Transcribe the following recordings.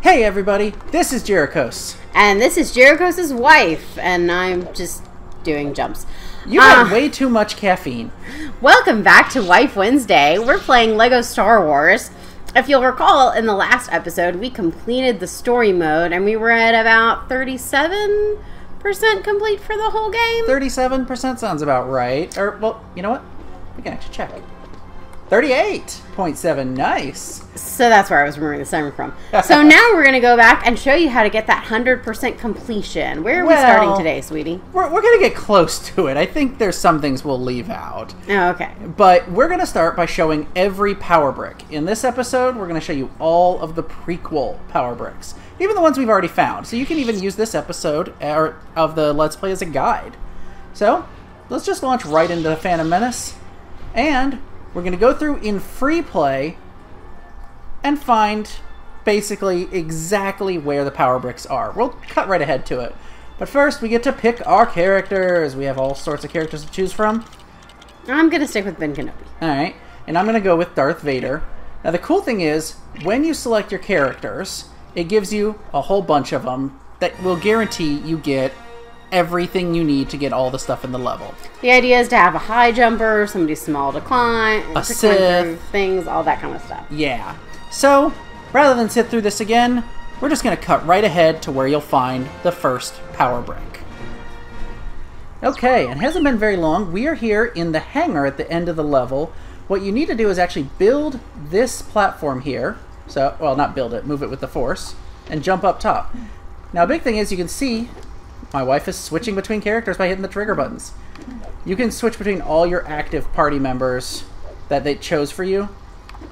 Hey everybody, this is Jerichos. And this is Jerichos' wife, and I'm just doing jumps. You had way too much caffeine. Welcome back to Wife Wednesday. We're playing Lego Star Wars. If you'll recall, in the last episode, we completed the story mode, and we were at about 37% complete for the whole game. 37% sounds about right. Or, well, you know what? We can actually check. 38.7, nice. So that's where I was remembering the timer from. So now we're going to go back and show you how to get that 100% completion. Where are we starting today, sweetie? We're going to get close to it. I think there's some things we'll leave out. Oh, okay. But we're going to start by showing every power brick. In this episode, we're going to show you all of the prequel power bricks. Even the ones we've already found. So you can even use this episode of the Let's Play as a guide. So, let's just launch right into the Phantom Menace. And we're going to go through in free play and find basically exactly where the power bricks are. We'll cut right ahead to it. But first, we get to pick our characters. We have all sorts of characters to choose from. I'm going to stick with Ben Kenobi. Alright, and I'm going to go with Darth Vader. Now, the cool thing is, when you select your characters, it gives you a whole bunch of them that will guarantee you get everything you need to get all the stuff in the level. The idea is to have a high jumper, somebody small to climb, a Sith, things, all that kind of stuff. Yeah. So, rather than sit through this again, we're just going to cut right ahead to where you'll find the first power brick. Okay, it hasn't been very long. We are here in the hangar at the end of the level. What you need to do is actually build this platform here. So, well, not build it, move it with the Force, and jump up top. Now, a big thing is you can see my wife is switching between characters by hitting the trigger buttons. You can switch between all your active party members that they chose for you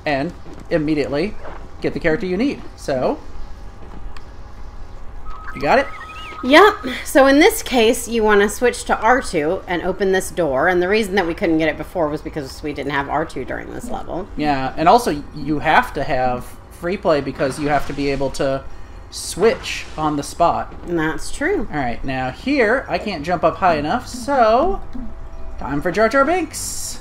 and immediately get the character you need. So, you got it? Yep. So in this case, you want to switch to R2 and open this door. And the reason that we couldn't get it before was because we didn't have R2 during this level. Yeah, and also you have to have free play because you have to be able to switch on the spot. And that's true. Alright, now here, I can't jump up high enough, so time for Jar Jar Binks.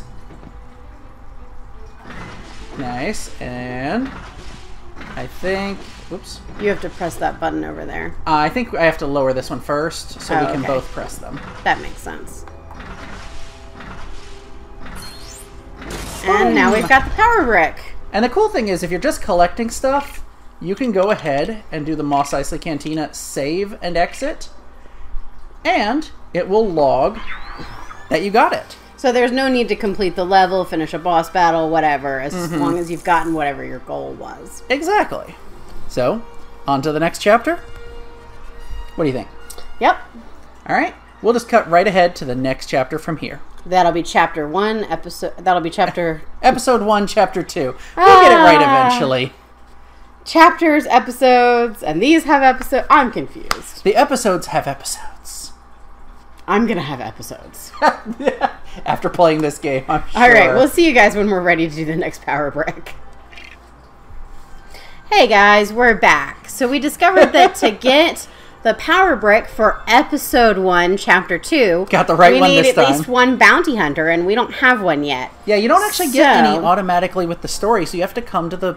Nice, and I think, oops. You have to press that button over there. I think I have to lower this one first, so we can okay. both press them. That makes sense. And now we've got the power brick. And the cool thing is, if you're just collecting stuff, you can go ahead and do the Mos Eisley Cantina save and exit, and it will log that you got it. So there's no need to complete the level, finish a boss battle, whatever, as long as you've gotten whatever your goal was. Exactly. So, on to the next chapter. What do you think? Yep. Alright, we'll just cut right ahead to the next chapter from here. That'll be chapter 1, that'll be chapter... Episode 1, chapter 2. We'll get it right eventually. Chapters, episodes, and these have episodes. I'm confused. The episodes have episodes. I'm gonna have episodes. After playing this game, I'm sure. Alright, we'll see you guys when we're ready to do the next power brick. Hey guys, we're back. So we discovered that to get the power brick for episode 1, chapter 2, got the right one this time. We need at least one bounty hunter, and we don't have one yet. Yeah, you don't actually get any automatically with the story, so you have to come to the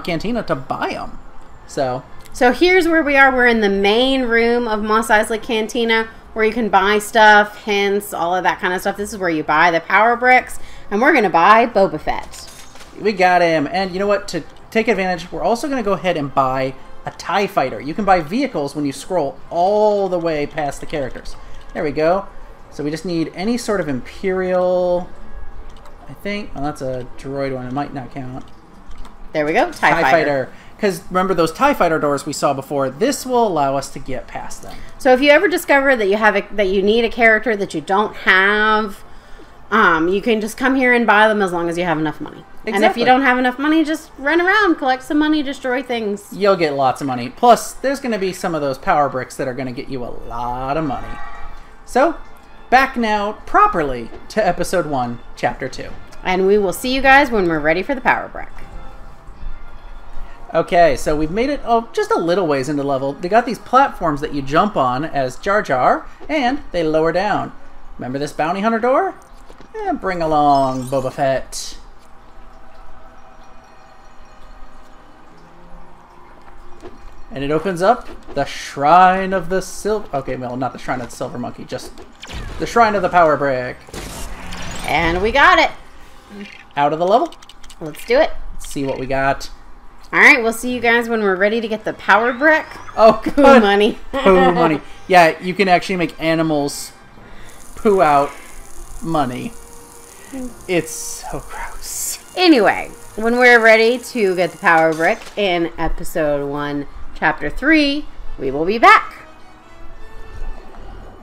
cantina to buy them. So here's where we are. We're in the main room of Mos Eisley Cantina, where you can buy stuff, hints, all of that kind of stuff. This is where you buy the power bricks, and we're going to buy Boba Fett. We got him. And you know what? To take advantage, we're also going to go ahead and buy a TIE fighter. You can buy vehicles when you scroll all the way past the characters. There we go. So we just need any sort of Imperial, I think. Oh, that's a droid one. It might not count. There we go, TIE Fighter. Because remember those TIE Fighter doors we saw before? This will allow us to get past them. So if you ever discover that you need a character that you don't have, you can just come here and buy them as long as you have enough money. Exactly. And if you don't have enough money, just run around, collect some money, destroy things. You'll get lots of money. Plus, there's going to be some of those power bricks that are going to get you a lot of money. So, back now properly to episode 1, chapter 2. And we will see you guys when we're ready for the power brick. Okay, so we've made it just a little ways into the level. They got these platforms that you jump on as Jar Jar, and they lower down. Remember this bounty hunter door? Bring along Boba Fett. And it opens up the Shrine of the Silver... Okay, well, not the Shrine of the Silver Monkey, just the Shrine of the Power Brick. And we got it. Out of the level. Let's do it. Let's see what we got. All right, we'll see you guys when we're ready to get the power brick. Oh, good. Poo money. Poo money. Yeah, you can actually make animals poo out money. It's so gross. Anyway, when we're ready to get the power brick in episode 1, chapter 3, we will be back.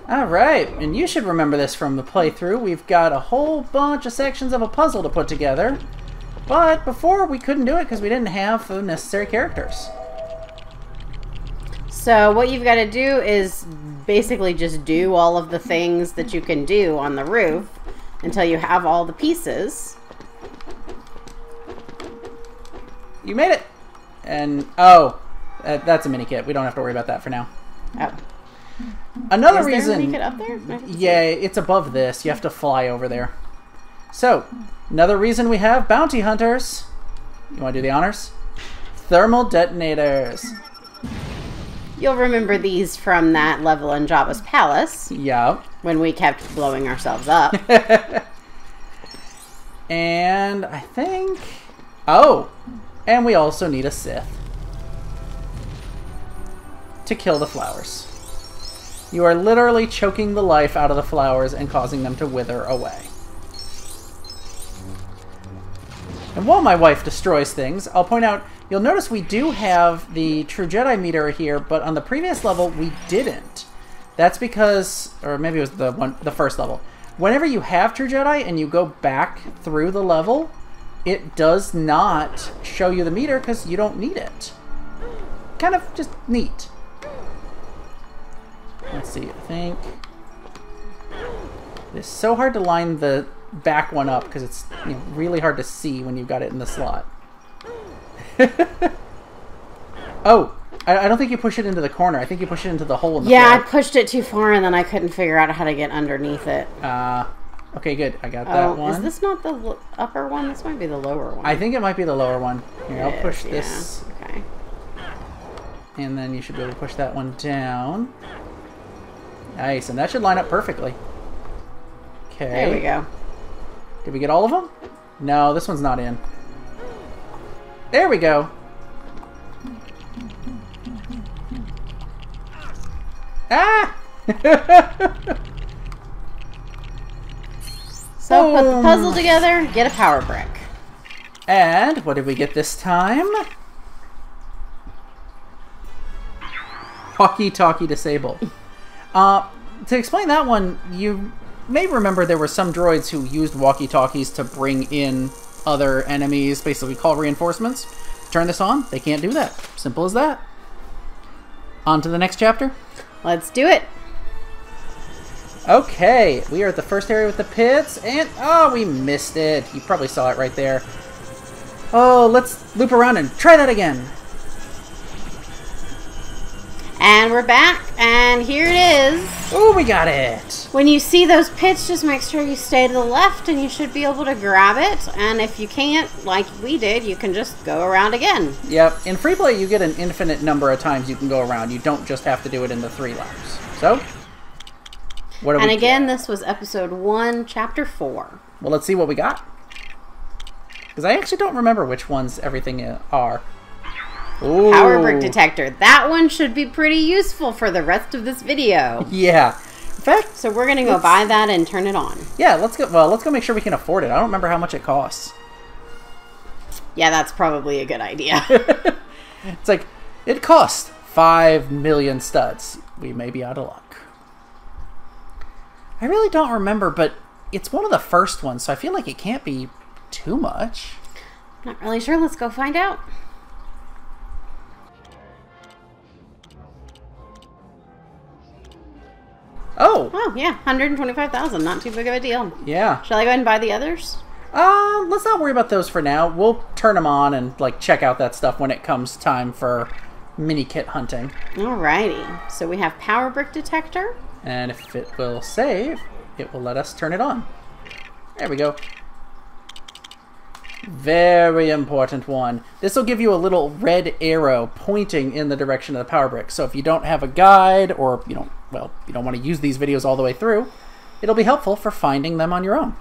Alright, and you should remember this from the playthrough. We've got a whole bunch of sections of a puzzle to put together. But before, we couldn't do it because we didn't have the necessary characters. So what you've got to do is basically just do all of the things that you can do on the roof until you have all the pieces. You made it! And, oh, that's a Minikit. We don't have to worry about that for now. Oh. Another Is reason... there a Minikit up there? Yeah, it's above this. You have to fly over there. So, another reason we have bounty hunters. You want to do the honors? Thermal detonators. You'll remember these from that level in Jabba's palace. Yeah. When we kept blowing ourselves up. And I think... Oh! And we also need a Sith. To kill the flowers. You are literally choking the life out of the flowers and causing them to wither away. And while my wife destroys things, I'll point out, you'll notice we do have the True Jedi meter here, but on the previous level, we didn't. That's because, or maybe it was the first level. Whenever you have True Jedi and you go back through the level, it does not show you the meter because you don't need it. Kind of just neat. Let's see, I think... It's so hard to line the back one up because it's really hard to see when you've got it in the slot. Oh, I don't think you push it into the corner. I think you push it into the hole in the floor. I pushed it too far and then I couldn't figure out how to get underneath it. Okay, good. I got that one. Is this not the upper one? This might be the lower one. I think it might be the lower one. Here, I'll push this. Okay. And then you should be able to push that one down. Nice, and that should line up perfectly. Okay. There we go. Did we get all of them? No, this one's not in. There we go. Ah! So put the puzzle together, get a power brick. And what did we get this time? Walkie talkie disable. To explain that one, you may remember there were some droids who used walkie-talkies to bring in other enemies, basically call reinforcements. Turn this on, they can't do that. Simple as that. On to the next chapter. Let's do it. Okay, we are at the first area with the pits, and oh, we missed it. You probably saw it right there. Oh, let's loop around and try that again. And we're back, and here it is. Oh, we got it. When you see those pits, just make sure you stay to the left, and you should be able to grab it. And if you can't, like we did, you can just go around again. Yep, in free play, you get an infinite number of times you can go around. You don't just have to do it in the 3 laps. So, what do we And again, get? this was episode 1, chapter 4. Well, let's see what we got. Because I actually don't remember which ones everything are. Ooh. Power brick detector. That one should be pretty useful for the rest of this video. Yeah. In fact, so we're gonna go buy that and turn it on. Yeah, let's go. Well, let's go make sure we can afford it. I don't remember how much it costs. Yeah, that's probably a good idea. It's like it costs 5 million studs. We may be out of luck. I really don't remember, but it's one of the first ones, so I feel like it can't be too much. Not really sure. Let's go find out. Oh, yeah, 125,000. Not too big of a deal. Yeah. Shall I go ahead and buy the others? Let's not worry about those for now. We'll turn them on and like check out that stuff when it comes time for Minikit hunting. Alrighty. So we have power brick detector. And if it will save, it will let us turn it on. There we go. Very important one. This will give you a little red arrow pointing in the direction of the power brick. So if you don't have a guide, or you don't want to use these videos all the way through, it'll be helpful for finding them on your own.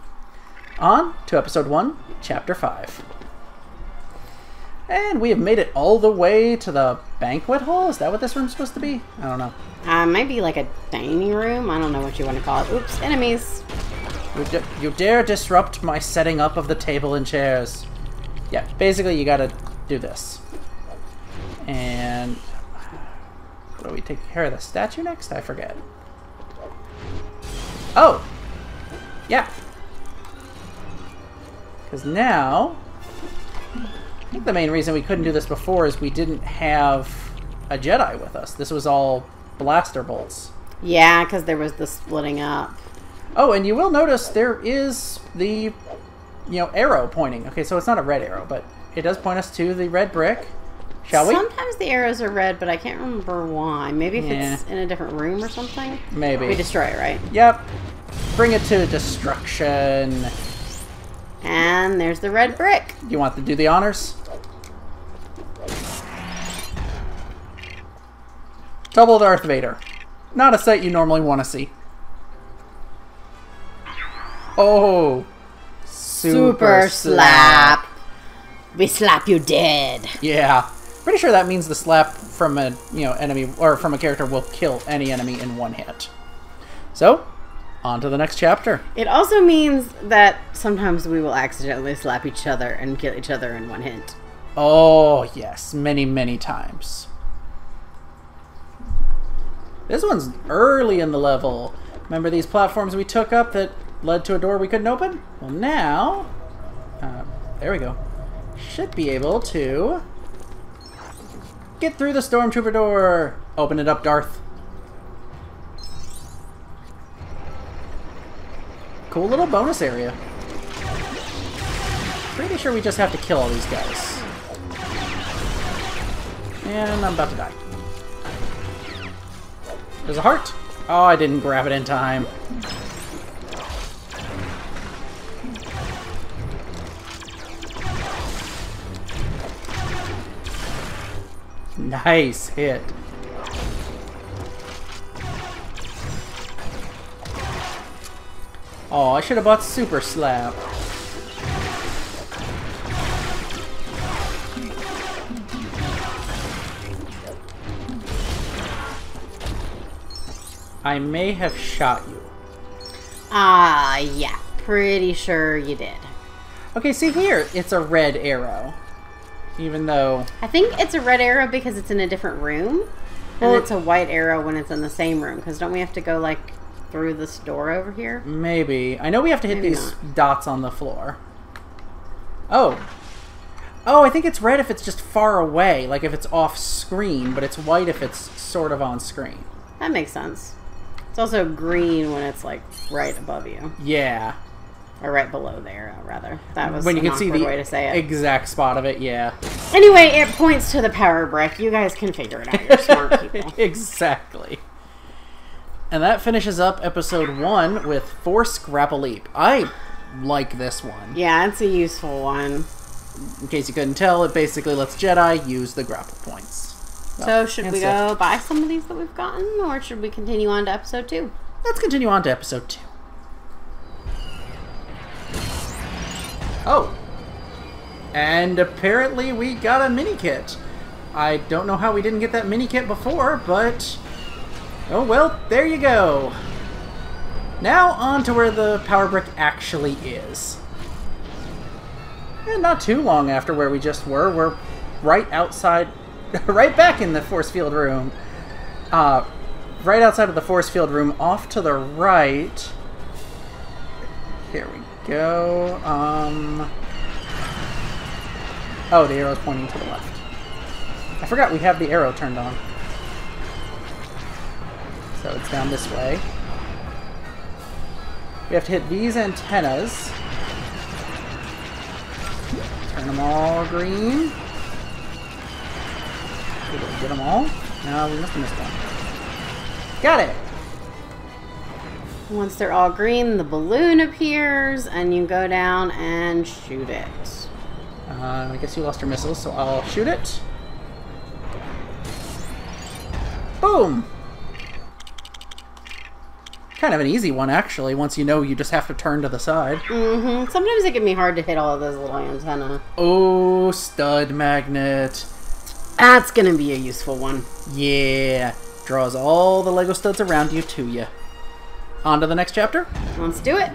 On to episode 1, chapter 5. And we have made it all the way to the banquet hall. Is that what this room's supposed to be? I don't know. Might be like a dining room. I don't know what you want to call it. Oops, enemies. You dare disrupt my setting up of the table and chairs. Yeah, basically you gotta do this. And what do we take care of the statue next? I forget. Oh! Yeah. Because now, I think the main reason we couldn't do this before is we didn't have a Jedi with us. This was all blaster bolts. Yeah, because there was the splitting up. Oh, and you will notice there is the, arrow pointing. Okay, so it's not a red arrow, but it does point us to the red brick. Shall we? Sometimes the arrows are red, but I can't remember why. Maybe if it's in a different room or something? Maybe. We destroy it, right? Yep. Bring it to destruction. And there's the red brick. You want to do the honors? Double Darth Vader. Not a sight you normally want to see. Oh, super slap. We slap you dead. Yeah, pretty sure that means the slap from a enemy or from a character will kill any enemy in one hit. So, on to the next chapter. It also means that sometimes we will accidentally slap each other and kill each other in one hit. Oh yes, many times. This one's early in the level. Remember these platforms we took up that led to a door we couldn't open? Well, now, there we go. Should be able to get through the stormtrooper door. Open it up, Darth. Cool little bonus area. Pretty sure we just have to kill all these guys. And I'm about to die. There's a heart. Oh, I didn't grab it in time. Nice hit. Oh, I should have bought Super Slap. I may have shot you. Yeah. Pretty sure you did. Okay, see here, it's a red arrow. Even though... I think it's a red arrow because it's in a different room. And it's a white arrow when it's in the same room. Because don't we have to go, like, through this door over here? Maybe. I know we have to hit these dots on the floor. Oh. Oh, I think it's red if it's just far away. Like if it's off screen. But it's white if it's sort of on screen. That makes sense. It's also green when it's, like, right above you. Yeah. Or right below there, rather. That was when you an can see awkward the way to say it. Exact spot of it, yeah. Anyway, it points to the power brick. You guys can figure it out. You're smart people. Exactly. And that finishes up episode 1 with Force Grapple Leap. I like this one. Yeah, it's a useful one. In case you couldn't tell, it basically lets Jedi use the grapple points. So should we go buy some of these that we've gotten, or should we continue on to episode 2? Let's continue on to episode 2. Oh. And apparently we got a Minikit. I don't know how we didn't get that Minikit before, but... oh, well, there you go. Now on to where the power brick actually is. And not too long after where we just were. We're right outside... right back in the force field room. Right outside of the force field room, off to the right. Here we go. Oh, the arrow's pointing to the left. I forgot we have the arrow turned on. So it's down this way. We have to hit these antennas. Turn them all green. Did we get them all? No, we must have missed one. Got it! Once they're all green, the balloon appears, and you go down and shoot it. I guess you lost your missiles, so I'll shoot it. Boom! Kind of an easy one, actually, once you know you just have to turn to the side. Mm-hmm. Sometimes it can be hard to hit all of those little antennae. Oh, stud magnet. That's going to be a useful one. Yeah. Draws all the Lego studs around you to you. On to the next chapter? Let's do it.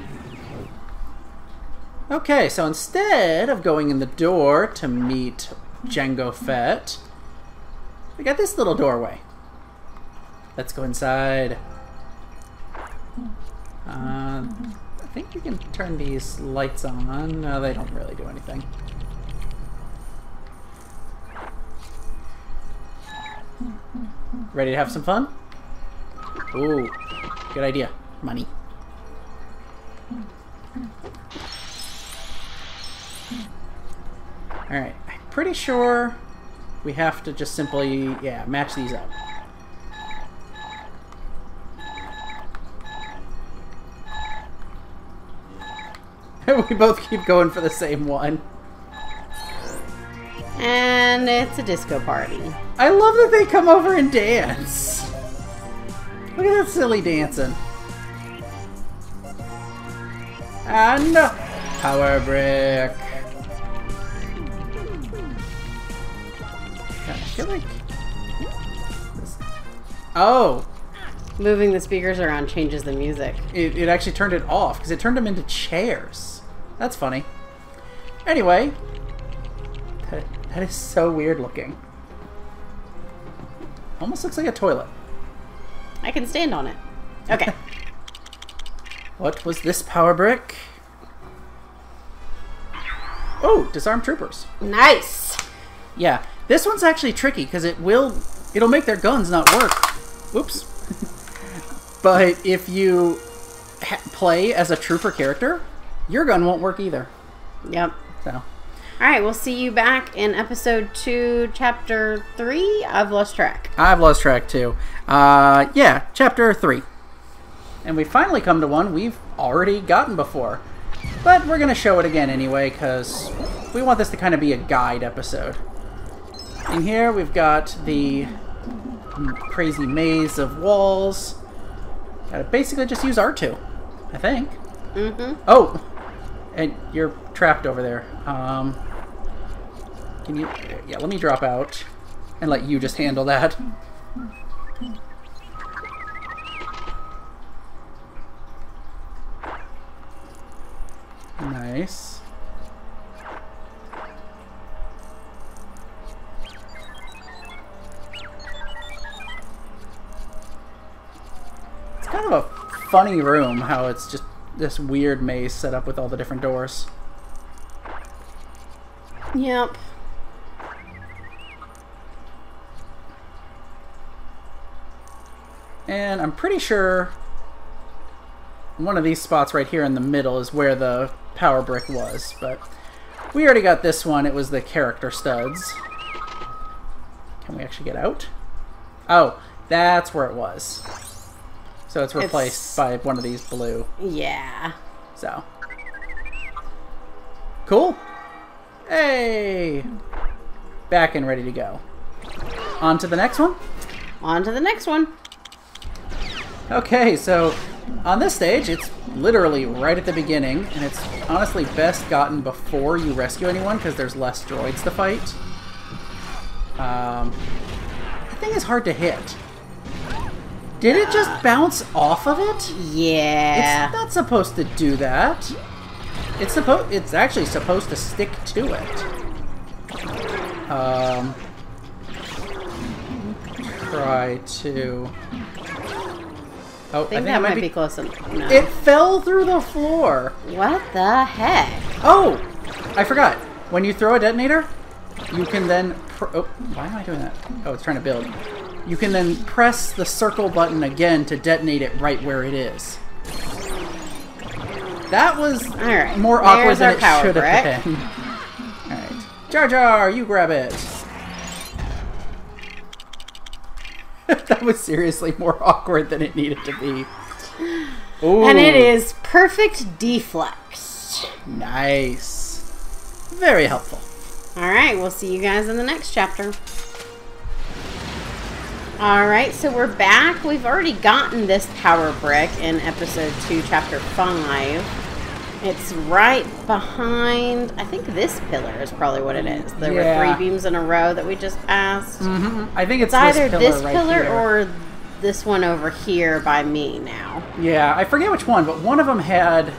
Okay, so instead of going in the door to meet Jango Fett, we got this little doorway. Let's go inside. I think you can turn these lights on. No, they don't really do anything. Ready to have some fun? Ooh, good idea. Money. Alright, I'm pretty sure we have to just simply, yeah, match these up. We both keep going for the same one. And it's a disco party. I love that they come over and dance. Look at that silly dancing. And power brick. I feel like this... Oh, Moving the speakers around changes the music. it actually turned it off because it turned them into chairs. That's funny. Anyway, that is so weird looking. Almost looks like a toilet. I can stand on it. Okay. What was this power brick? Oh, disarm troopers. Nice. Yeah, this one's actually tricky because it'll make their guns not work. Oops. But if you play as a trooper character, your gun won't work either. Yep. So. All right, we'll see you back in episode 2, chapter 3. I've lost track. I've lost track too. Yeah, chapter 3. And we finally come to one we've already gotten before. But we're going to show it again anyway, because we want this to kind of be a guide episode. In here, we've got the crazy maze of walls. Gotta basically just use R2, I think. Mm-hmm. Oh! And you're trapped over there. Can you... Yeah, let me drop out and let you just handle that. Nice. It's kind of a funny room, how it's just this weird maze set up with all the different doors. Yep. And I'm pretty sure one of these spots right here in the middle is where the power brick was, but we already got this one. It was the character studs. Can we actually get out? Oh, that's where it was. So it's replaced by one of these blue. Yeah. So. Cool. Hey! Back and ready to go. On to the next one? On to the next one. Okay, so on this stage, it's literally right at the beginning, and it's honestly best gotten before you rescue anyone, because there's less droids to fight. The thing is hard to hit. Did it just bounce off of it? Yeah. It's not supposed to do that. It's actually supposed to stick to it. Try to... Oh, I think that might be close enough. No. It fell through the floor. What the heck? Oh, I forgot. When you throw a detonator, you can then... Oh, why am I doing that? Oh, it's trying to build. You can then press the circle button again to detonate it right where it is. That was more awkward than it should have been. Alright. Jar Jar, you grab it. That was seriously more awkward than it needed to be. Ooh. And it is perfect deflect. Nice. Very helpful. Alright, we'll see you guys in the next chapter. Alright, so we're back. We've already gotten this power brick in episode 2, chapter 5. It's right behind, I think this pillar is probably what it is. There were 3 beams in a row that we just passed. I think it's either this pillar right here. or this one over here by me now. Yeah, I forget which one, but one of them had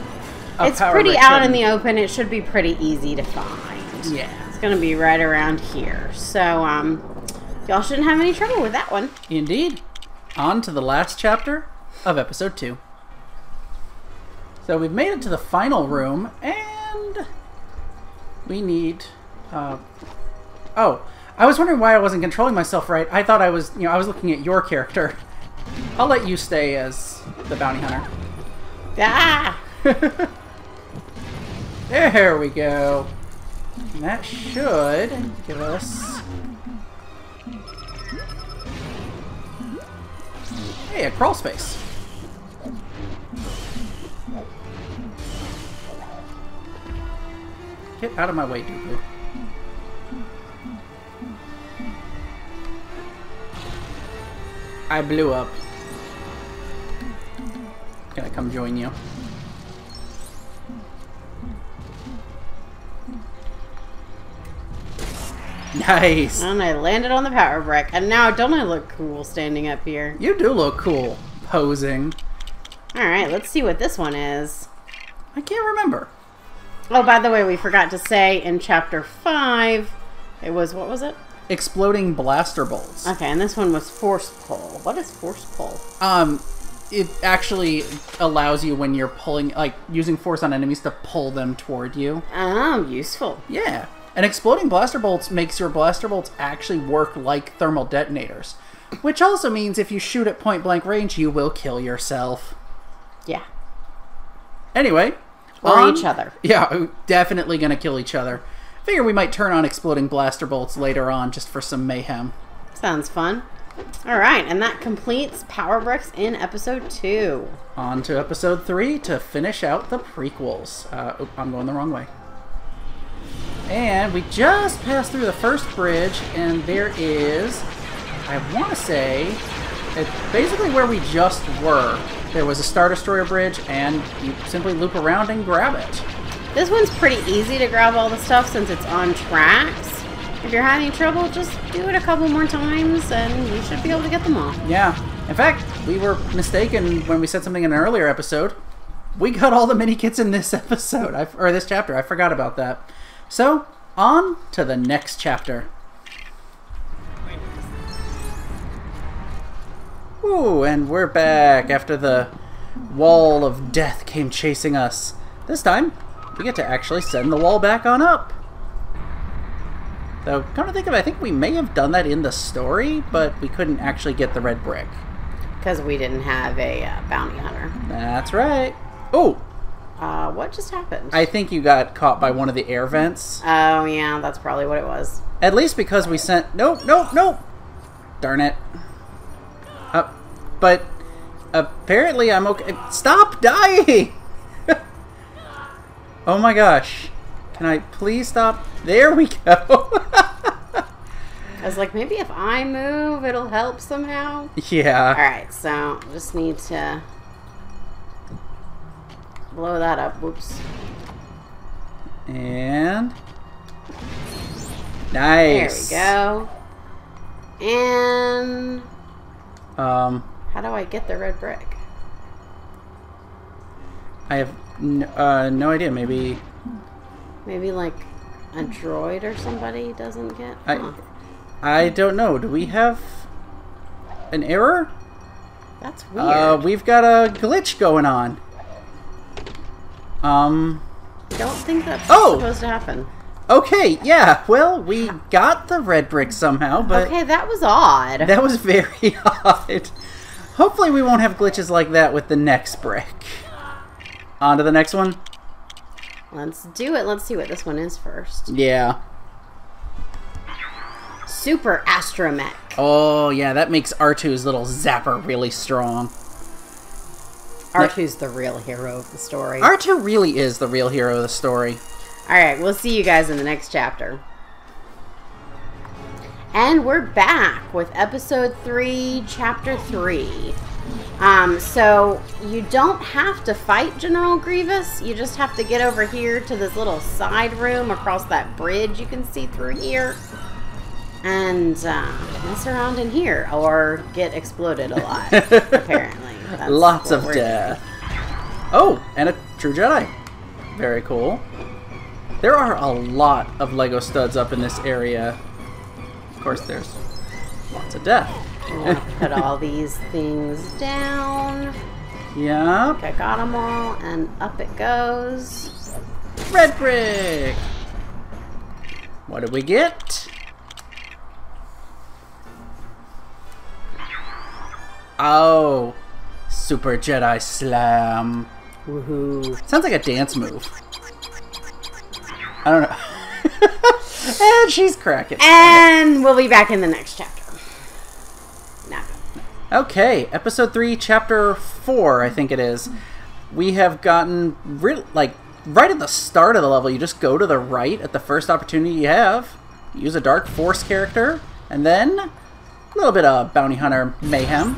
a It's power pretty brick out in hidden. the open. It should be pretty easy to find. Yeah. It's going to be right around here. So, y'all shouldn't have any trouble with that one. Indeed. On to the last chapter of episode 2. So we've made it to the final room, and we need... oh, I was wondering why I wasn't controlling myself right. I thought I was, I was looking at your character. I'll let you stay as the bounty hunter. Ah! There we go. And that should give us... Hey, a crawl space. Get out of my way, Dooku. I blew up. Can I come join you? Nice! And I landed on the power brick. And now, don't I look cool standing up here? You do look cool, posing. Alright, let's see what this one is. I can't remember. Oh, by the way, we forgot to say in chapter 5, it was, what was it? Exploding blaster bolts. Okay, and this one was force pull. What is force pull? It actually allows you when you're pulling, like, using force on enemies to pull them toward you. Oh, useful. Yeah. And exploding blaster bolts makes your blaster bolts actually work like thermal detonators. Which also means if you shoot at point blank range, you will kill yourself. Yeah. Anyway. Or each other. Yeah, definitely gonna kill each other. Figure we might turn on exploding blaster bolts later on just for some mayhem. Sounds fun. Alright, and that completes Power Bricks in episode 2. On to episode 3 to finish out the prequels. I'm going the wrong way. And we just passed through the first bridge, and there is, I want to say, it's basically where we just were. There was a Star Destroyer bridge, and you simply loop around and grab it. This one's pretty easy to grab all the stuff since it's on tracks. If you're having trouble, just do it a couple more times, and you should be able to get them all. Yeah. In fact, we were mistaken when we said something in an earlier episode. We got all the Minikits in this episode, or this chapter. I forgot about that. So, on to the next chapter. Ooh, and we're back after the wall of death came chasing us. This time, we get to actually send the wall back on up. Though, come to think of it, I think we may have done that in the story, but we couldn't actually get the red brick. Because we didn't have a bounty hunter. That's right. Oh! What just happened? I think you got caught by one of the air vents. Oh, yeah, that's probably what it was. At least because we sent... Nope, nope, nope! Darn it. But apparently I'm okay. Stop dying! Oh my gosh. Can I please stop? There we go. I was like, maybe if I move, it'll help somehow. Yeah. Alright, so just need to blow that up. Whoops. And... Nice. There we go. And... how do I get the red brick? I have no idea. Maybe like a droid or somebody doesn't get? Huh. I don't know. Do we have an error? That's weird. We've got a glitch going on. I don't think that's supposed to happen. Okay, yeah. Well, we got the red brick somehow, but... Okay, that was odd. That was very odd. Hopefully we won't have glitches like that with the next brick. On to the next one. Let's do it. Let's see what this one is first. Yeah. Super astromech. Oh, yeah, that makes R2's little zapper really strong. R2's the real hero of the story. R2 really is the real hero of the story. Alright, we'll see you guys in the next chapter. And we're back with episode 3, chapter 3. So you don't have to fight General Grievous. You just have to get over here to this little side room across that bridge you can see through here. And mess around in here. Or get exploded a lot, apparently. That's lots of death. Oh, and a true Jedi. Very cool. There are a lot of Lego studs up in this area. Of course, there's lots of death. I want to put all these things down. Yeah. I got them all, and up it goes. Red brick! What did we get? Oh, Super Jedi Slam. Woohoo. Sounds like a dance move. I don't know. And she's cracking. And we'll be back in the next chapter. Nah. Okay, episode 3, chapter 4, I think it is. We have gotten, right at the start of the level, you just go to the right at the first opportunity you have. Use a Dark Force character, and then a little bit of Bounty Hunter mayhem.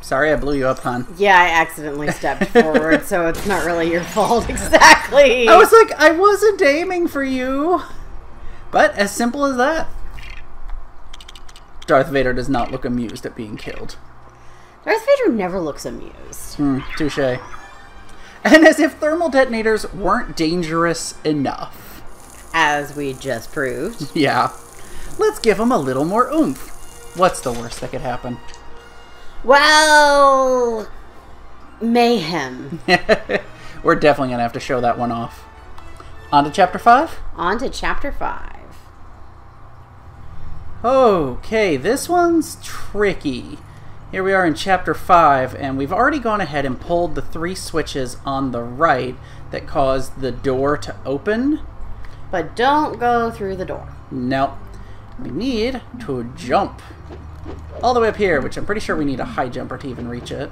Sorry, I blew you up, hon. Yeah, I accidentally stepped forward, so it's not really your fault exactly. I was like, I wasn't aiming for you. But as simple as that. Darth Vader does not look amused at being killed. Darth Vader never looks amused. Touche. And as if thermal detonators weren't dangerous enough. As we just proved. Yeah. Let's give him a little more oomph. What's the worst that could happen? Well, mayhem. We're definitely going to have to show that one off. On to chapter 5? On to chapter 5. Okay, this one's tricky. Here we are in chapter 5, and we've already gone ahead and pulled the 3 switches on the right that cause the door to open. But don't go through the door. Nope. We need to jump all the way up here, which I'm pretty sure we need a high jumper to even reach it.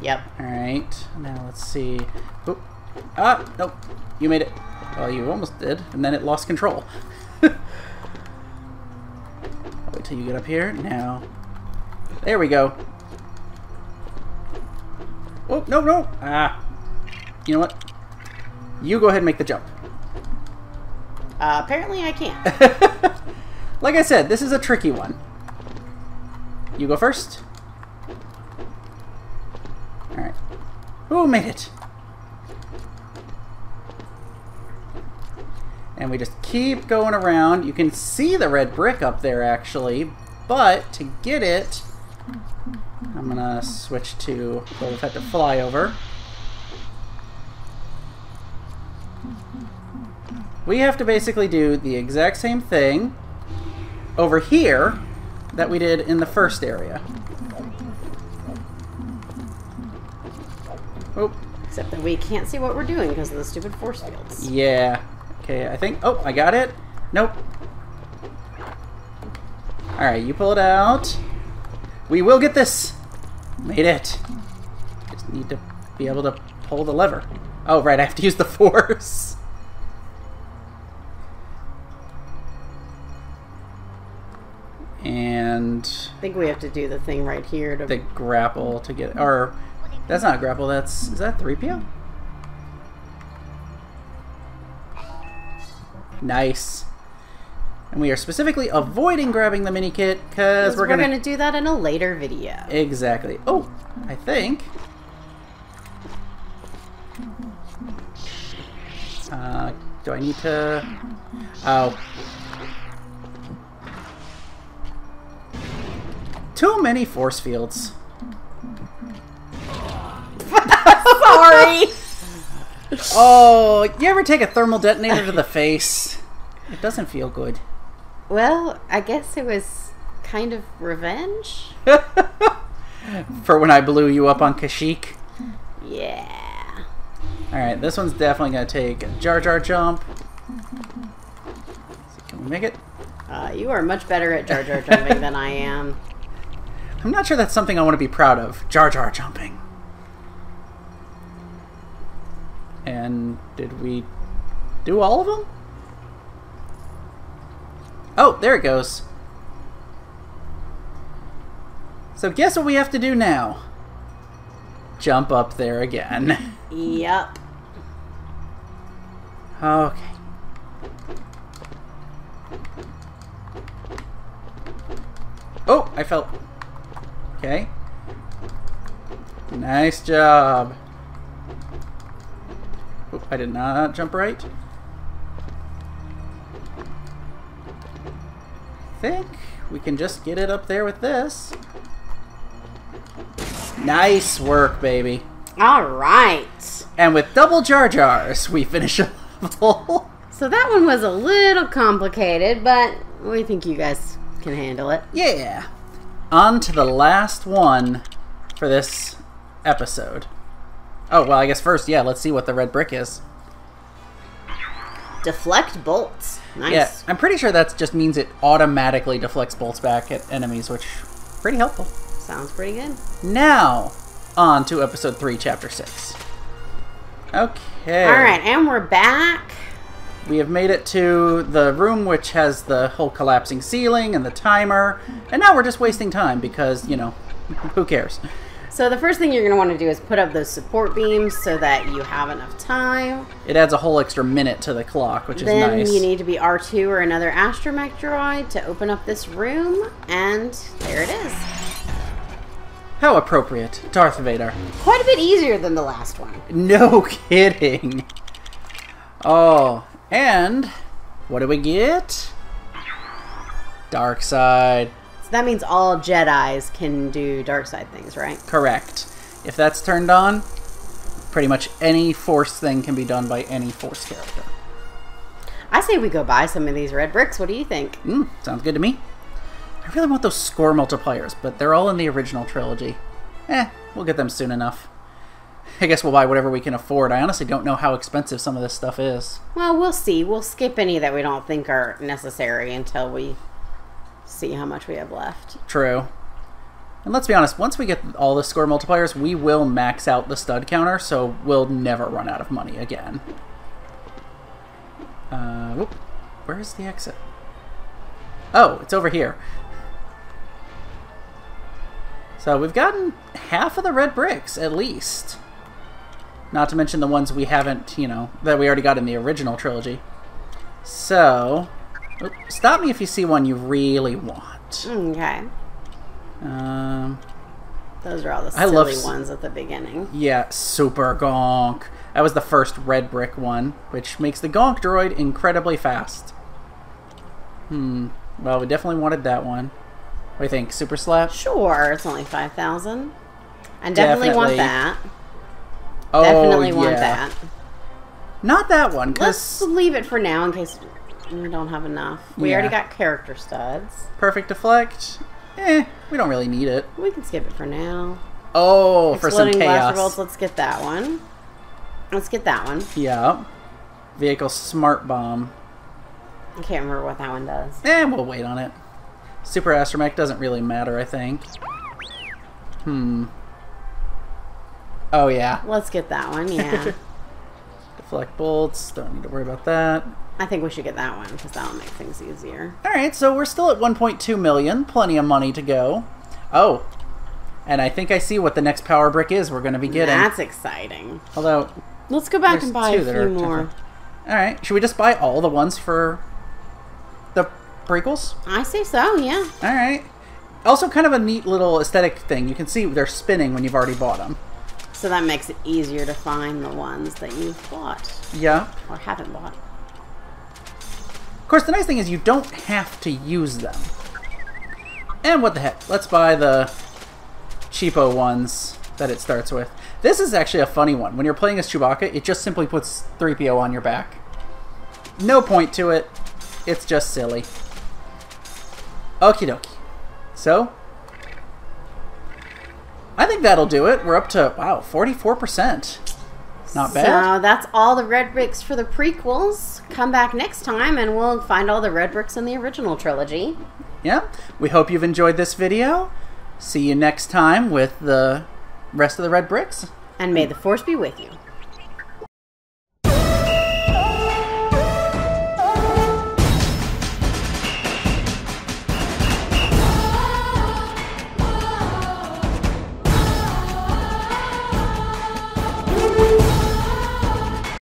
Yep. Alright, now let's see. Oop. Ah, nope. You made it. Well, you almost did, and then it lost control. Wait till you get up here. Now. There we go. Oh, no, no. Ah. You know what? You go ahead and make the jump. Apparently I can't. Like I said, this is a tricky one. You go first. Alright. Ooh, made it. And we just keep going around. You can see the red brick up there, actually. But to get it, I'm going to switch to the effective flyover. We have to basically do the exact same thing over here that we did in the first area. Oh. Except that we can't see what we're doing because of the stupid force fields. Yeah. Okay, I think... Oh, I got it. Nope. Alright, you pull it out. We will get this. Made it. Just need to be able to pull the lever. Oh, right, I have to use the force. And... I think we have to do the thing right here to... the grapple to get... Or, that's not a grapple, that's... Is that 3PO? Nice. And we are specifically avoiding grabbing the Minikit because we're going to do that in a later video. Exactly. Oh, I think... do I need to... Oh. Too many force fields. Sorry! Oh, you ever take a thermal detonator to the face? It doesn't feel good. Well, I guess it was kind of revenge. For when I blew you up on Kashyyyk? Yeah. Alright, this one's definitely going to take a Jar Jar jump. Can we make it? You are much better at Jar Jar jumping than I am. I'm not sure that's something I want to be proud of. Jar Jar jumping. And did we do all of them? Oh, there it goes. So guess what we have to do now? Jump up there again. Yep. Okay. Oh, I fell. Okay. Nice job. Oh, I did not jump right. I think we can just get it up there with this. Nice work, baby. All right. And with double Jar Jars, we finish a level. So that one was a little complicated, but we think you guys can handle it. Yeah. On to the last one for this episode. Oh, well, I guess first, yeah, let's see what the red brick is. Deflect bolts. Nice. Yeah, I'm pretty sure that just means it automatically deflects bolts back at enemies, which is pretty helpful. Sounds pretty good. Now, on to episode 3, chapter 6. Okay. Alright, and we're back. We have made it to the room which has the whole collapsing ceiling and the timer. And now we're just wasting time because, you know, who cares? So the first thing you're going to want to do is put up those support beams so that you have enough time. It adds a whole extra minute to the clock, which is Then nice. you need to be R2 or another astromech droid to open up this room. And there it is. How appropriate. Darth Vader. Quite a bit easier than the last one. No kidding. Oh, and what do we get? Dark side. So that means all Jedis can do dark side things, right? Correct. If that's turned on, pretty much any Force thing can be done by any Force character. I say we go buy some of these red bricks. What do you think? Sounds good to me. I really want those score multipliers, but they're all in the original trilogy. We'll get them soon enough. I guess we'll buy whatever we can afford. I honestly don't know how expensive some of this stuff is. Well, we'll see. We'll skip any that we don't think are necessary until we see how much we have left. True. And let's be honest, once we get all the score multipliers, we will max out the stud counter, so we'll never run out of money again. Whoop. Where is the exit? Oh, it's over here. So we've gotten half of the red bricks, at least. Not to mention the ones we haven't, you know, that we already got in the original trilogy. So, stop me if you see one you really want. Okay. Those are all the silly ones at the beginning. Yeah, Super Gonk. That was the first red brick one, which makes the Gonk droid incredibly fast. Well, we definitely wanted that one. What do you think? Super Slap? Sure, it's only 5,000. I definitely want that. Oh, definitely yeah. want that. Not that one, Let's leave it for now in case we don't have enough. We already got character studs. Perfect Deflect. We don't really need it. We can skip it for now. Oh, for some Exploding chaos. blaster bolts, let's get that one. Let's get that one. Yeah. Vehicle Smart Bomb. I can't remember what that one does. We'll wait on it. Super astromech doesn't really matter, I think. Oh, yeah. Let's get that one, yeah. Deflect bolts. Don't need to worry about that. I think we should get that one because that'll make things easier. Alright, so we're still at 1.2 million. Plenty of money to go. Oh. And I think I see what the next power brick is we're going to be getting. That's exciting. Although, let's go back and buy a few more. Alright, should we just buy all the ones for the prequels? I say so, yeah. Alright. Also kind of a neat little aesthetic thing. You can see they're spinning when you've already bought them. So that makes it easier to find the ones that you've bought. Yeah. Or haven't bought. Of course, the nice thing is you don't have to use them. And what the heck? Let's buy the cheapo ones that it starts with. This is actually a funny one. When you're playing as Chewbacca, it just simply puts 3PO on your back. No point to it. It's just silly. Okie dokie. So, I think that'll do it. We're up to, wow, 44%. Not bad. So that's all the red bricks for the prequels. Come back next time and we'll find all the red bricks in the original trilogy. Yeah. We hope you've enjoyed this video. See you next time with the rest of the red bricks. And may the Force be with you.